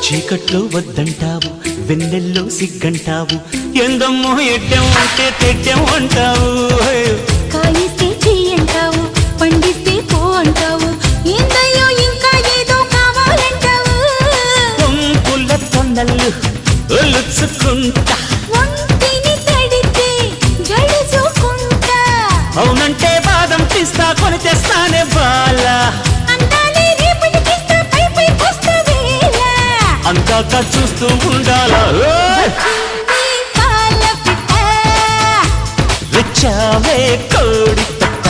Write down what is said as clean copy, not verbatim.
చీకట్లో వద్దంటావు, వెన్నెల్లో సిగ్గంటావు, ఎందమ్మో ఎడ్డెం అంటే తెడ్డెం అంటావు. కాయిస్తే చెయ్యంటావు, పండిస్తే పో అంటావు, ఏందయ్యో ఇంకా ఏదో కావాలంటావు. పొంపుల తొన్నలు ఒలుచుకుంటా, ఒంటిని తడితే గడుచుకుంటా, అవునంటే బాదం పిస్తా కొని తెస్తానే బాలా, అందాలే రేపటికిస్తా పై పై కొస్తా వేళ, అందాక చూస్తూ ఉండాలా. ఈ పాల పిట్ట వచ్చావే కోడి పెట్ట.